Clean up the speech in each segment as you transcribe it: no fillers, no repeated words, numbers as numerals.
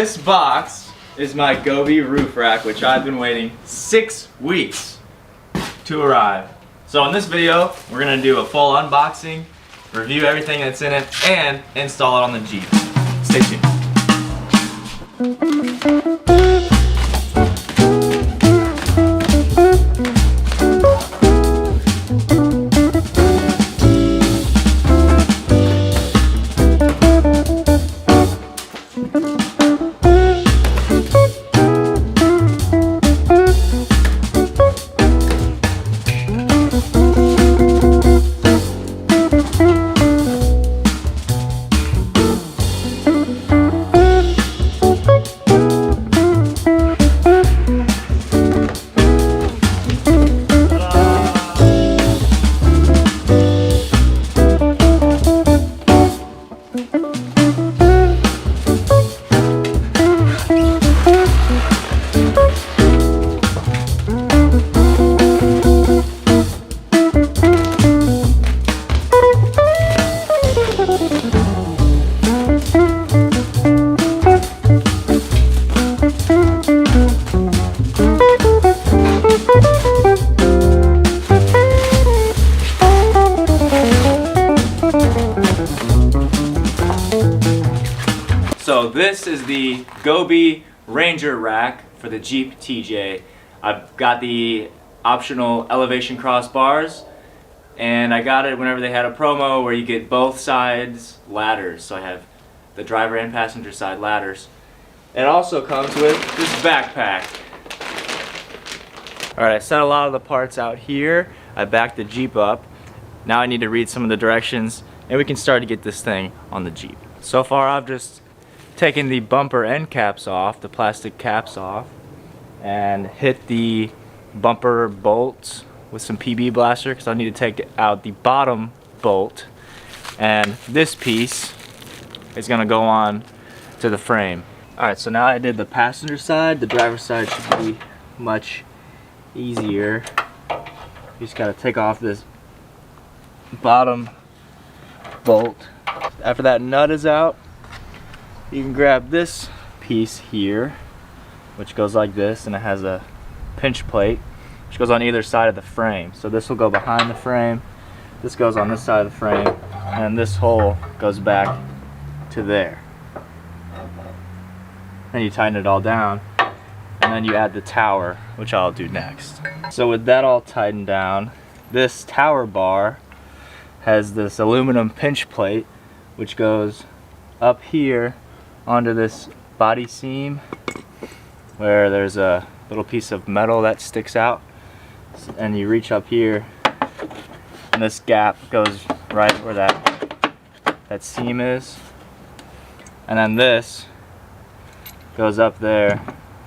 this box is my Gobi roof rack, which I've been waiting 6 weeks to arrive. So in this video, we're gonna do a full unboxing, review everything that's in it, and install it on the Jeep. Stay tuned. So this is the Gobi Ranger rack for the Jeep TJ. I've got the optional elevation crossbars, and I got it whenever they had a promo where you get both sides ladders. So I have the driver and passenger side ladders. It also comes with this backpack. Alright, I set a lot of the parts out here. I backed the Jeep up. Now I need to read some of the directions, and we can start to get this thing on the Jeep. So far I've just taken the bumper end caps off, the plastic caps off, and hit the bumper bolts with some PB blaster because I need to take out the bottom bolt, and this piece is going to go on to the frame. Alright, so now I did the passenger side. The driver's side should be much easier. You just got to take off this bottom bolt. After that nut is out, you can grab this piece here, which goes like this, and it has a pinch plate which goes on either side of the frame. So this will go behind the frame, this goes on this side of the frame, and this hole goes back to there. Then you tighten it all down, and then you add the tower, which I'll do next. So with that all tightened down, this tower bar has this aluminum pinch plate which goes up here onto this body seam where there's a little piece of metal that sticks out, and you reach up here and this gap goes right where that seam is, and then this goes up there,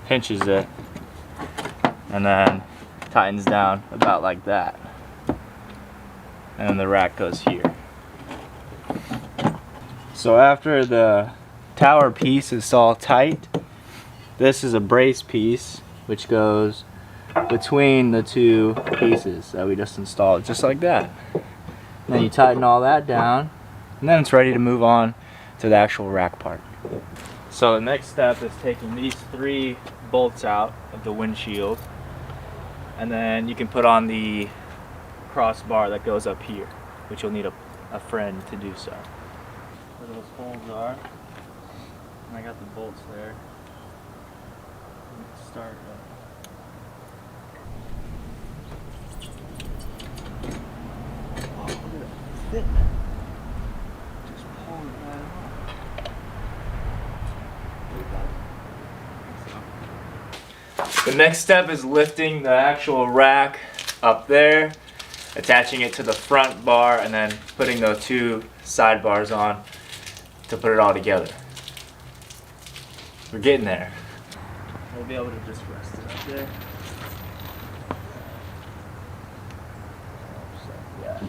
pinches it, and then tightens down about like that, and then the rack goes here. So after the tower piece is all tight, this is a brace piece which goes between the two pieces that we just installed, just like that. And then you tighten all that down, and then it's ready to move on to the actual rack part. So the next step is taking these 3 bolts out of the windshield, and then you can put on the crossbar that goes up here, which you'll need a friend to do so. Where those holes are, and I got the bolts there. Let's start oh, look at that fit. Just pulling it right off. The next step is lifting the actual rack up there, attaching it to the front bar, and then putting the 2 sidebars on to put it all together. We're getting there. We'll be able to just rest it up there. Just like that.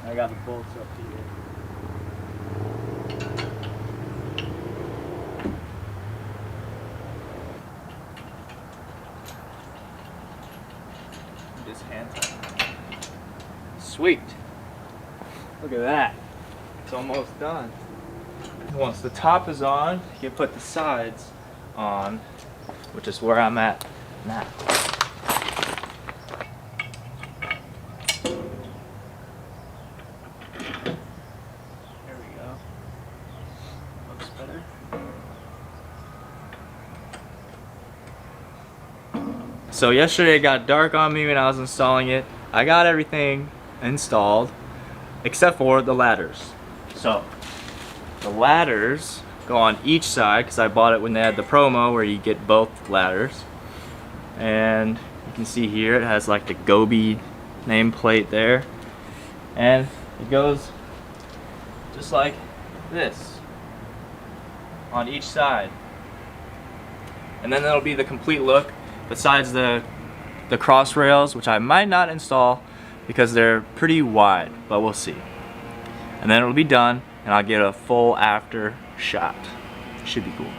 I got the bolts up here. Just hand tight. Sweet. Look at that. It's almost done. once the top is on, you can put the sides on, which is where I'm at now. There we go. Looks better. So yesterday it got dark on me when I was installing it. I got everything installed except for the ladders. So the ladders go on each side because I bought it when they had the promo where you get both ladders. And you can see here it has like the Gobi nameplate there. And it goes just like this on each side. And then that'll be the complete look besides the cross rails, which I might not install because they're pretty wide, but we'll see. And then it'll be done and I'll get a full after shot. Should be cool.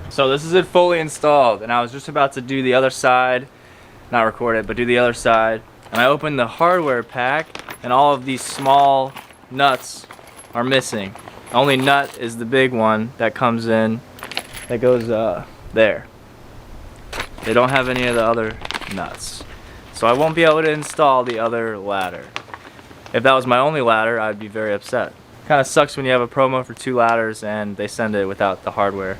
So this is it fully installed, and I was just about to do the other side, not record it, but do the other side. And I opened the hardware pack, and all of these small nuts are missing. The only nut is the big one that comes in, that goes there. They don't have any of the other nuts. So I won't be able to install the other ladder. If that was my only ladder, I'd be very upset. Kind of sucks when you have a promo for 2 ladders and they send it without the hardware.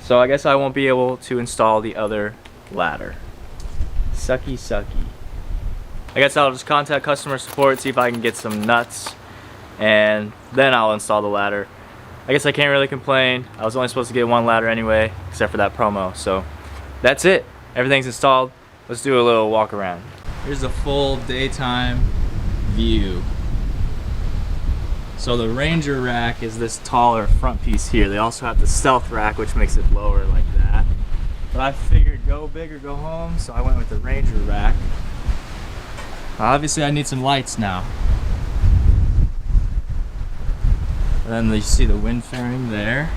So I guess I won't be able to install the other ladder. Sucky, sucky. I guess I'll just contact customer support, see if I can get some nuts, and then I'll install the ladder. I guess I can't really complain. I was only supposed to get 1 ladder anyway, except for that promo. So that's it. Everything's installed. Let's do a little walk around. Here's a full daytime view. So the Ranger rack is this taller front piece here. They also have the Stealth rack, which makes it lower like that. But I figured go big or go home, so I went with the Ranger rack. Obviously I need some lights now. And then you see the wind fairing there.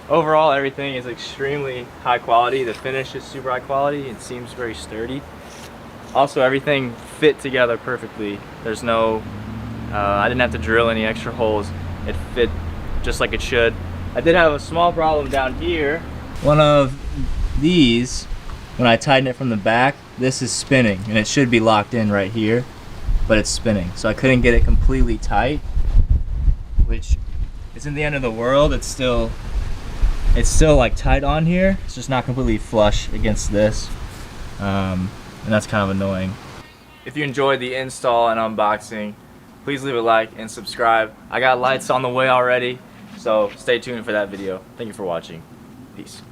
Overall, everything is extremely high quality. The finish is super high quality. It seems very sturdy. Also, everything fit together perfectly. There's no, I didn't have to drill any extra holes. It fit just like it should. I did have a small problem down here. One of these, when I tighten it from the back, this is spinning, and it should be locked in right here, but it's spinning. So I couldn't get it completely tight, which isn't the end of the world. It's still like tight on here. It's just not completely flush against this, and that's kind of annoying. If you enjoyed the install and unboxing, please leave a like and subscribe. I got lights on the way already, so stay tuned for that video. Thank you for watching. Peace.